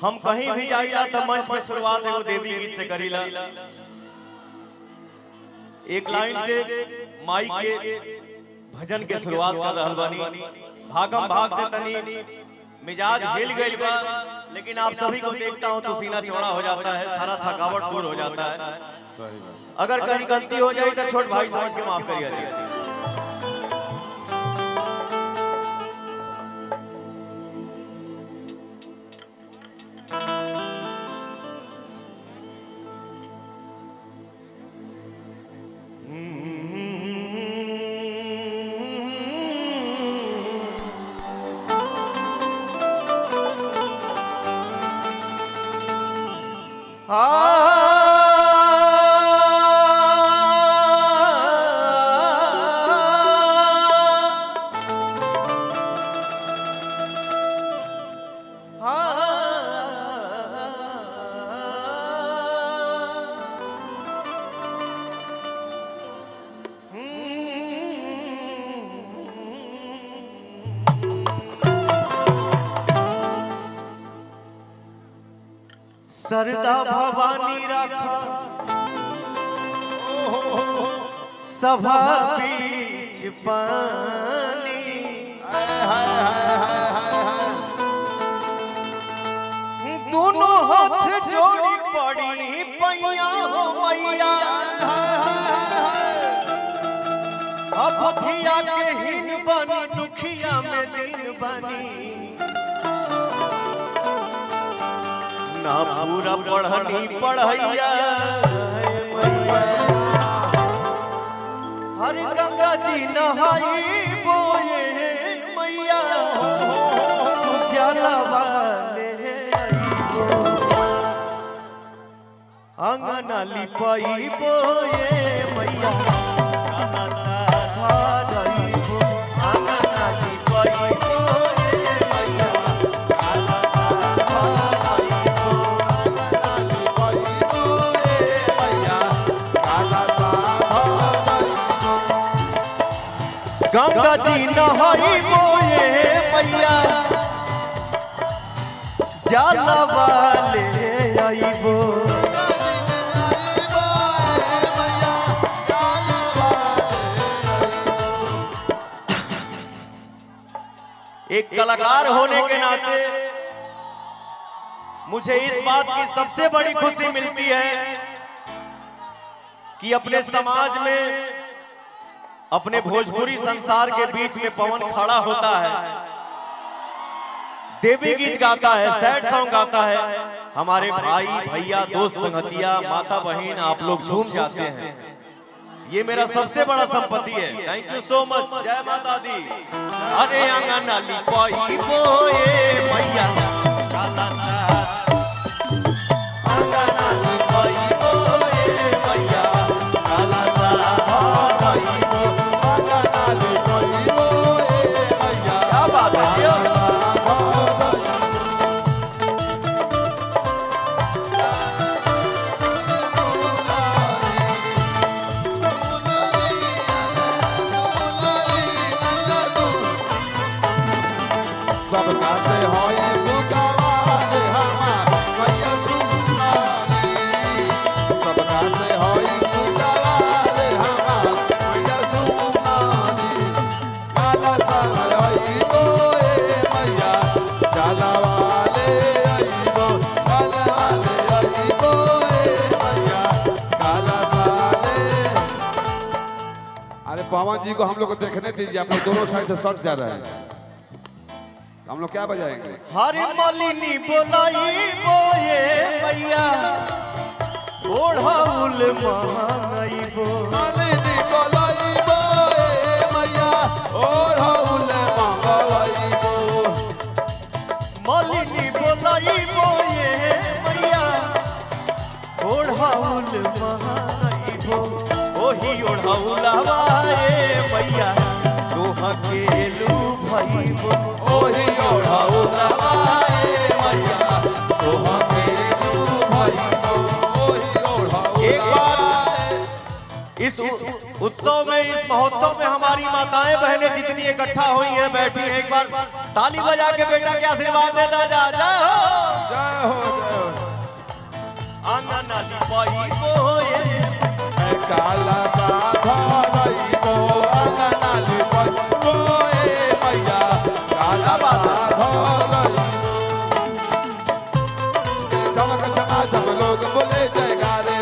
हम कहीं भी जाइला तो मंच पे शुरुआत एगो देवी गीत से करीला। एक लाइन से माई के भजन के शुरुआत कर रहल बानी। भागम भाग से तनी मिजाज हिल गइल बा, लेकिन आप सभी को देखता हूं तो सीना चौड़ा हो जाता है, सारा थकावट दूर हो जाता है। अगर कहीं गलती हो जाए तो छोट भाई समझ के माफ करिए। सरदा भवानी राखा सभा बीच पानी, दोनों हाथ जोड़ी पड़ी पैया हो मैया, अब धिया के हीन बनी दुखिया में दिन बनी, ना पूरा पढ़नी पढ़ैया हर गंगा जी नहाई बोए मैया, जाला वाले अंगना लिपाई बोए मैया, गंगा जी नहाई बोए मैया, जाला वाले आईबो, एक कलाकार होने के नाते मुझे इस बात की सबसे बड़ी खुशी मिलती है कि अपने समाज में, अपने भोजपुरी संसार के बीच में पवन खड़ा होता है, देवी गीत गाता है, सैड सॉन्ग गाता है, हमारे भाई भैया दोस्त संगतिया माता बहन आप लोग झूम जाते हैं। ये मेरा सबसे बड़ा संपत्ति है। Thank you so much. जय माता दी। अरे अंगना लिपाई बोए मैया, काला सा अंगना लिपाई बोए मैया, काला सा भाई को अंगना लिपाई बोए मैया। क्या बात है? पवन जी को हम लोग को देखने दीजिए, आप लोग दोनों साइड से सट जा रहे हैं, हम लोग क्या बजाएंगे? हरे मलिनी बोलाई बोए मैया, ओढ़ाउल मांगाइबो, मलिनी बोलाई बोए मैया, ओढ़ाउल मांगाइबो, मलिनी बोलाई बोए मैया, ओढ़ाउल मांगाइबो, ओही ओढ़ाउलवा मैया तोहा के लू भाईबो, ओही ओढ़ाउलवा मैया तोहा के लू भाईबो, ओही ओढ़ाउलवा। एक बार इस उत्सव में, इस महोत्सव में हमारी माताएं बहनें जितनी इकट्ठा हुई हैं, बैठी हैं, एक बार ताली बजा के बेटा के आशीर्वाद देता जा। जय हो, जय हो। काला साधरई बो अंगनाली पइबो ए मैया काला साधरई चमक चमाचम लोग बोले जयकारे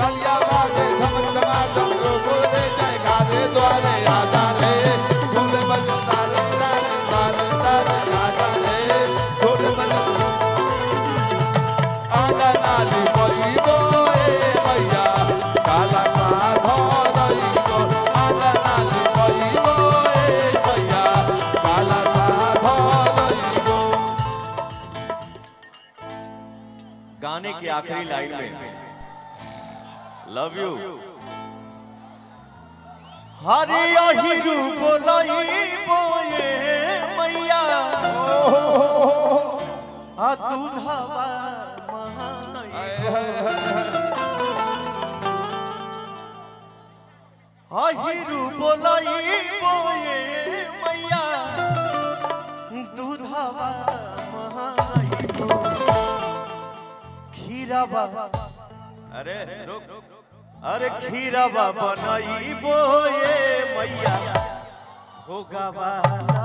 तालियां बाजे चमक चमाचम लोग बोले जयकारे द्वारे आजा रे ढोल बजता रे तारे तारे आजा रे ढोल बजता अंगनाली पइबो ए मैया काला साधरई बो अंगनाली पइबो ए मैया काला साधरई बो। गाने की आखिरी लाइन में लव यू हरिया हिरू बोलाई बोए मैया आ दूधवा हिरू बोलाई बोए मैया दूधवा खीराबा अरे रुक अरे खीराबा बनाई बोए मैया होगा वाला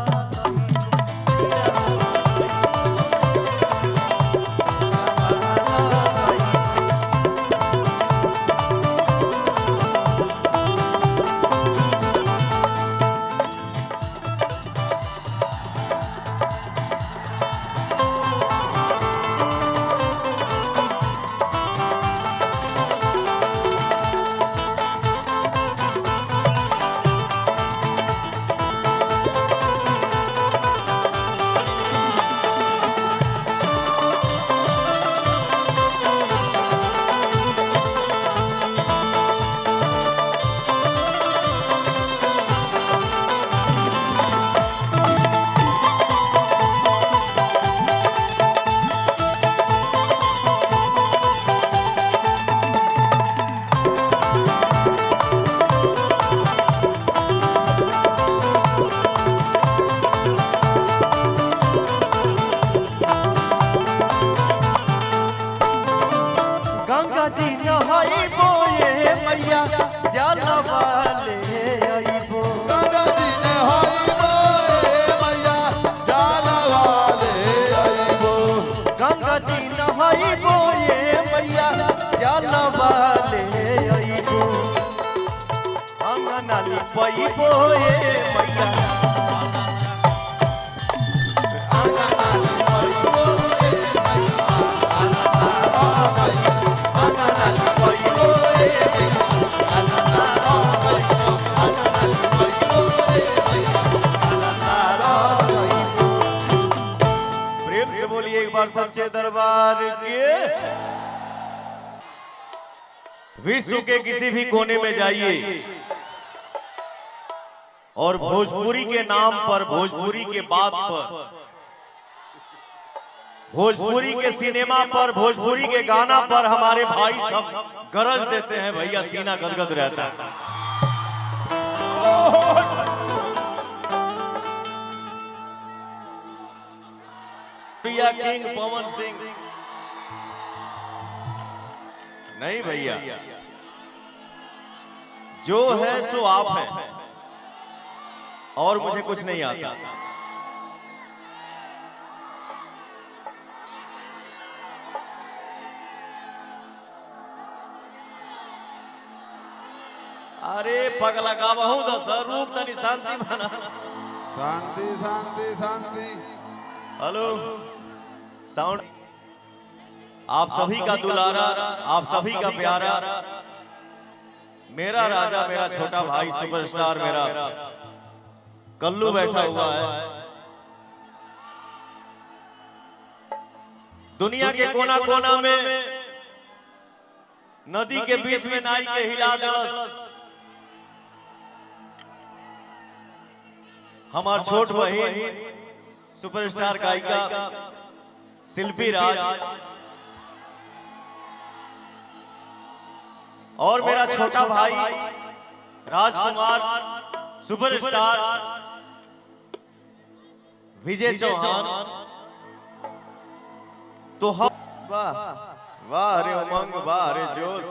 गंगा जी नहाई बोए मैया जलवा ले आईबो गंगा जी नहाई बोए मैया जलवा ले आईबो गंगा जी नहाई बोए मैया जलवा ले आईबो अंगनाली पइबो ए मैया अंगनाली पइबो ए प्रेम से बोलिए एक बार सच्चे दरबार के। विश्व के किसी भी कोने में जाइए और भोजपुरी के नाम पर, भोजपुरी के बात पर, भोजपुरी के सिनेमा पर, भोजपुरी के गाना पर हमारे भाई सब गरज देते हैं भैया, सीना गदगद रहता है। प्रिया किंग पवन सिंह नहीं भैया, जो है सो आप हैं और मुझे कुछ नहीं आता। अरे पगला का बहु दस रूप तनी शांति माना। शांति शांति शांति। हेलो साउंड, आप सभी का दुलारा, आप सभी का प्यारा, मेरा राजा, मेरा छोटा भाई, सुपरस्टार मेरा कल्लू बैठा हुआ है। दुनिया के कोना कोना में, नदी के बीच में नाई के हिला दस हमार छोट बहन सुपरस्टार गायिका शिल्पी राज और मेरा छोटा भाई राजकुमार सुपरस्टार विजय चौहान। तो हम वाह वाह रे उमंग, वाह रे जोश।